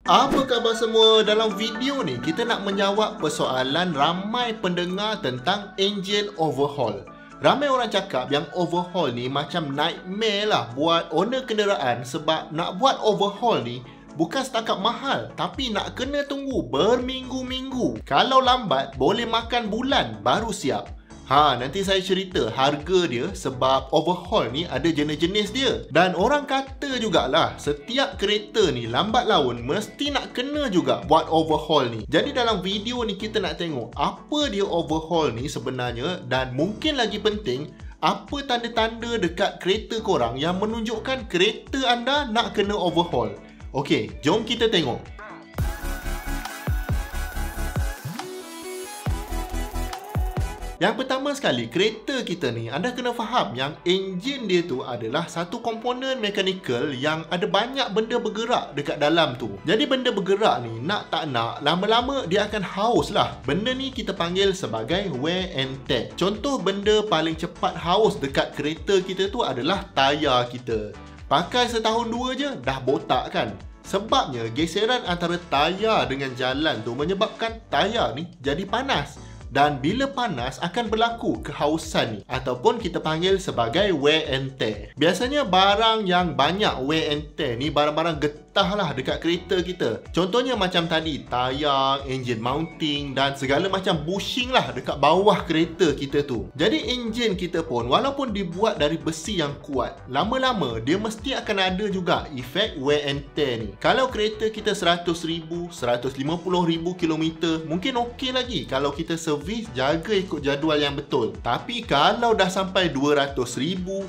Apa khabar semua? Dalam video ni kita nak menjawab persoalan ramai pendengar tentang engine overhaul. Ramai orang cakap yang overhaul ni macam nightmare lah buat owner kenderaan, sebab nak buat overhaul ni bukan setakat mahal, tapi nak kena tunggu berminggu-minggu. Kalau lambat boleh makan bulan baru siap. Nanti saya cerita harga dia, sebab overhaul ni ada jenis-jenis dia. Dan orang kata jugalah setiap kereta ni lambat laun mesti nak kena juga buat overhaul ni. Jadi dalam video ni kita nak tengok apa dia overhaul ni sebenarnya, dan mungkin lagi penting, apa tanda-tanda dekat kereta korang yang menunjukkan kereta anda nak kena overhaul. Okey, jom kita tengok. Yang pertama sekali, kereta kita ni anda kena faham yang enjin dia tu adalah satu komponen mekanikal yang ada banyak benda bergerak dekat dalam tu. Jadi benda bergerak ni nak tak nak lama-lama dia akan haus lah. Benda ni kita panggil sebagai wear and tear. Contoh benda paling cepat haus dekat kereta kita tu adalah tayar kita. Pakai setahun dua je dah botak kan? Sebabnya geseran antara tayar dengan jalan tu menyebabkan tayar ni jadi panas. Dan bila panas akan berlaku kehausan ni, ataupun kita panggil sebagai wear and tear. Biasanya barang yang banyak wear and tear ni barang-barang getah lah dekat kereta kita. Contohnya macam tadi, tayar, engine mounting dan segala macam bushing lah dekat bawah kereta kita tu. Jadi enjin kita pun walaupun dibuat dari besi yang kuat, lama-lama dia mesti akan ada juga efek wear and tear ni. Kalau kereta kita 100,000, 150,000 km mungkin okey lagi kalau kita servis, jaga ikut jadual yang betul. Tapi kalau dah sampai 200,000,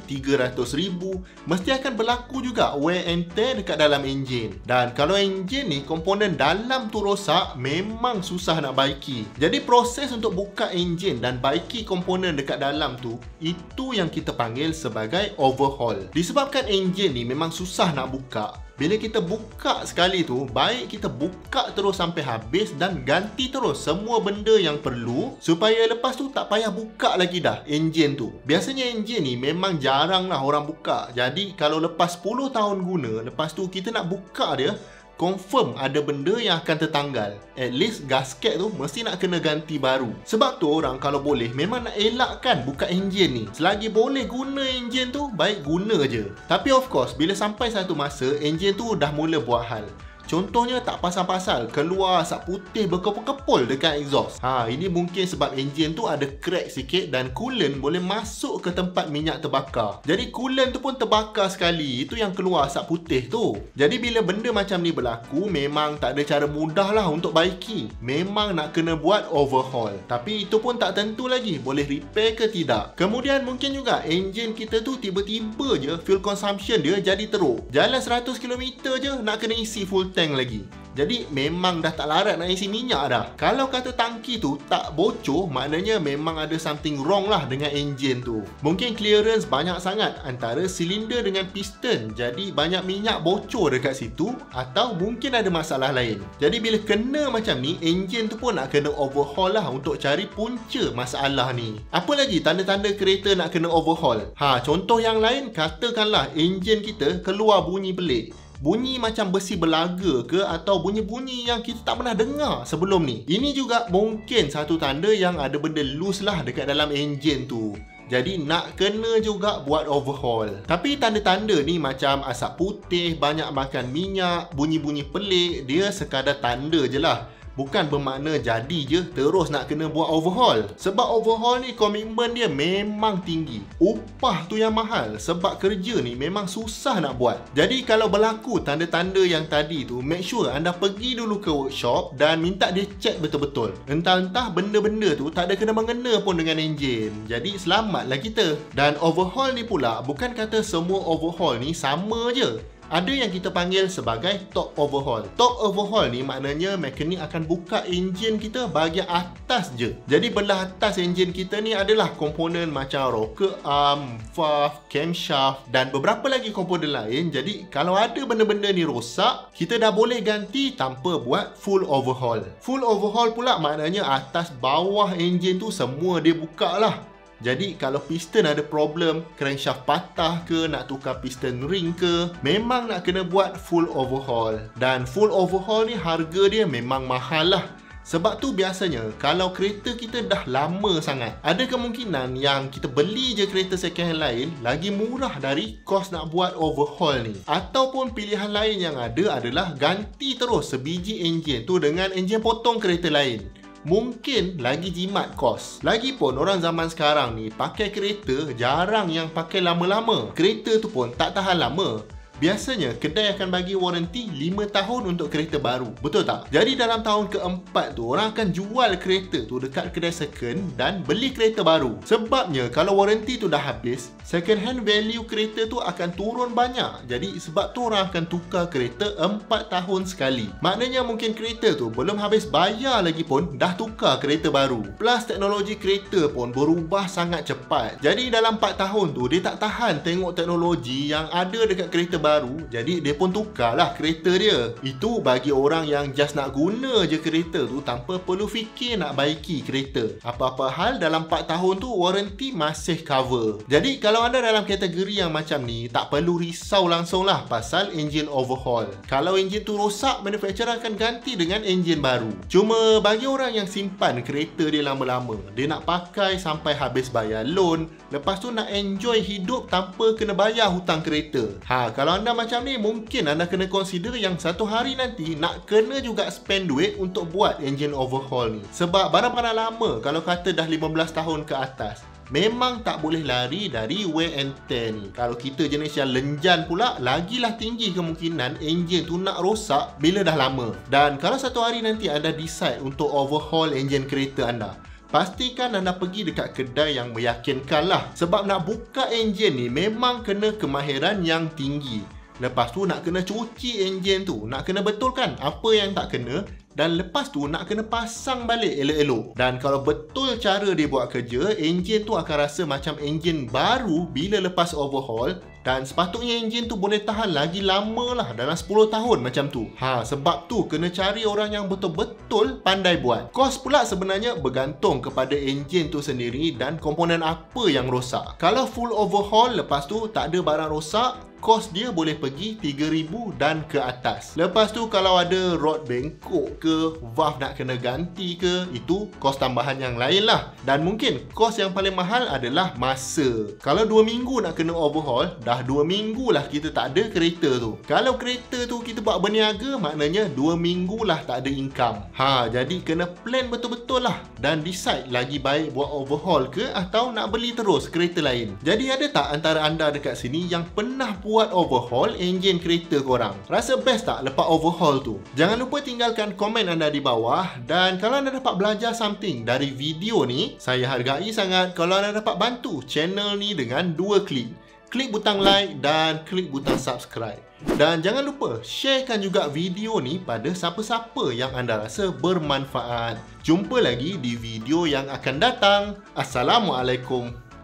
300,000, mesti akan berlaku juga wear and tear dekat dalam enjin. Dan kalau enjin ni komponen dalam tu rosak, memang susah nak baiki. Jadi proses untuk buka enjin dan baiki komponen dekat dalam tu, itu yang kita panggil sebagai overhaul. Disebabkan enjin ni memang susah nak buka, bila kita buka sekali tu, baik kita buka terus sampai habis dan ganti terus semua benda yang perlu, supaya lepas tu tak payah buka lagi dah enjin tu. Biasanya enjin ni memang jarang lah orang buka. Jadi kalau lepas 10 tahun guna, lepas tu kita nak buka dia, confirm ada benda yang akan tertanggal. At least gasket tu mesti nak kena ganti baru. Sebab tu orang kalau boleh memang nak elakkan buka enjin ni. Selagi boleh guna enjin tu, baik guna je. Tapi of course bila sampai satu masa enjin tu dah mula buat hal. Contohnya tak pasal-pasal keluar asap putih berkepul-kepul dekat exhaust. Ini mungkin sebab enjin tu ada crack sikit dan coolant boleh masuk ke tempat minyak terbakar. Jadi coolant tu pun terbakar sekali, itu yang keluar asap putih tu. Jadi bila benda macam ni berlaku, memang tak ada cara mudah lah untuk baiki. Memang nak kena buat overhaul. Tapi itu pun tak tentu lagi boleh repair ke tidak. Kemudian mungkin juga enjin kita tu tiba-tiba je fuel consumption dia jadi teruk. Jalan 100 km je nak kena isi full tank lagi. Jadi memang dah tak larat nak isi minyak dah. Kalau kata tangki tu tak bocor, maknanya memang ada something wrong lah dengan enjin tu. Mungkin clearance banyak sangat antara silinder dengan piston, jadi banyak minyak bocor dekat situ, atau mungkin ada masalah lain. Jadi bila kena macam ni, enjin tu pun nak kena overhaul lah untuk cari punca masalah ni. Apa lagi tanda-tanda kereta nak kena overhaul? Contoh yang lain, katakanlah enjin kita keluar bunyi pelik. Bunyi macam besi berlaga ke, atau bunyi-bunyi yang kita tak pernah dengar sebelum ni. Ini juga mungkin satu tanda yang ada benda loose lah dekat dalam enjin tu. Jadi nak kena juga buat overhaul. Tapi tanda-tanda ni macam asap putih, banyak makan minyak, bunyi-bunyi pelik, dia sekadar tanda je lah. Bukan bermakna jadi je terus nak kena buat overhaul. Sebab overhaul ni komitmen dia memang tinggi. Upah tu yang mahal, sebab kerja ni memang susah nak buat. Jadi kalau berlaku tanda-tanda yang tadi tu, make sure anda pergi dulu ke workshop dan minta dia check betul-betul. Entah-entah benda-benda tu tak ada kena-mengena pun dengan enjin. Jadi selamatlah kita. Dan overhaul ni pula, bukan kata semua overhaul ni sama je. Ada yang kita panggil sebagai top overhaul. Top overhaul ni maknanya mekanik akan buka enjin kita bahagian atas je. Jadi belah atas enjin kita ni adalah komponen macam rocker arm, valve, camshaft dan beberapa lagi komponen lain. Jadi kalau ada benda-benda ni rosak, kita dah boleh ganti tanpa buat full overhaul. Full overhaul pula maknanya atas bawah enjin tu semua dia buka lah. Jadi kalau piston ada problem, crankshaft patah ke, nak tukar piston ring ke, memang nak kena buat full overhaul. Dan full overhaul ni harga dia memang mahal lah. Sebab tu biasanya kalau kereta kita dah lama sangat, ada kemungkinan yang kita beli je kereta second hand lain lagi murah dari kos nak buat overhaul ni. Ataupun pilihan lain yang ada adalah ganti terus sebiji enjin tu dengan enjin potong kereta lain. Mungkin lagi jimat kos. Lagipun orang zaman sekarang ni pakai kereta jarang yang pakai lama-lama. Kereta tu pun tak tahan lama. Biasanya kedai akan bagi waranti 5 tahun untuk kereta baru. Betul tak? Jadi dalam tahun keempat tu orang akan jual kereta tu dekat kedai second dan beli kereta baru. Sebabnya kalau waranti tu dah habis, second hand value kereta tu akan turun banyak. Jadi sebab tu orang akan tukar kereta 4 tahun sekali. Maknanya mungkin kereta tu belum habis bayar lagi pun dah tukar kereta baru. Plus teknologi kereta pun berubah sangat cepat. Jadi dalam 4 tahun tu dia tak tahan tengok teknologi yang ada dekat kereta baru, jadi dia pun tukarlah kereta dia. Itu bagi orang yang just nak guna je kereta tu tanpa perlu fikir nak baiki kereta. Apa-apa hal dalam 4 tahun tu waranti masih cover. Jadi kalau anda dalam kategori yang macam ni, tak perlu risau langsung lah pasal engine overhaul. Kalau engine tu rosak, manufacturer akan ganti dengan engine baru. Cuma bagi orang yang simpan kereta dia lama-lama, dia nak pakai sampai habis bayar loan, lepas tu nak enjoy hidup tanpa kena bayar hutang kereta. Kalau anda macam ni, mungkin anda kena consider yang satu hari nanti nak kena juga spend duit untuk buat engine overhaul ni. Sebab barang-barang lama kalau kata dah 15 tahun ke atas, memang tak boleh lari dari wear and tear ni. Kalau kita jenis yang lenjan pula, lagilah tinggi kemungkinan enjin tu nak rosak bila dah lama. Dan kalau satu hari nanti anda decide untuk overhaul enjin kereta anda, pastikan anda pergi dekat kedai yang meyakinkan lah. Sebab nak buka enjin ni memang kena kemahiran yang tinggi. Lepas tu nak kena cuci enjin tu, nak kena betulkan apa yang tak kena, dan lepas tu nak kena pasang balik elok-elok. Dan kalau betul cara dia buat kerja, enjin tu akan rasa macam enjin baru bila lepas overhaul. Dan sepatutnya enjin tu boleh tahan lagi lama lah, dalam 10 tahun macam tu. Sebab tu kena cari orang yang betul-betul pandai buat. Kos pula sebenarnya bergantung kepada enjin tu sendiri dan komponen apa yang rosak. Kalau full overhaul lepas tu tak ada barang rosak, kos dia boleh pergi 3,000 dan ke atas. Lepas tu kalau ada rod bengkok ke, valve nak kena ganti ke, itu kos tambahan yang lain lah. Dan mungkin kos yang paling mahal adalah masa. Kalau 2 minggu nak kena overhaul, dah 2 minggu lah kita tak ada kereta tu. Kalau kereta tu kita buat berniaga, maknanya 2 minggu lah tak ada income. Jadi kena plan betul-betul lah dan decide lagi baik buat overhaul ke atau nak beli terus kereta lain. Jadi ada tak antara anda dekat sini yang pernah buat overhaul enjin kereta korang? Rasa best tak lepas overhaul tu? Jangan lupa tinggalkan komen anda di bawah. Dan kalau anda dapat belajar something dari video ni, saya hargai sangat kalau anda dapat bantu channel ni dengan 2 klik. Klik butang like dan klik butang subscribe. Dan jangan lupa sharekan juga video ni pada siapa-siapa yang anda rasa bermanfaat. Jumpa lagi di video yang akan datang. Assalamualaikum.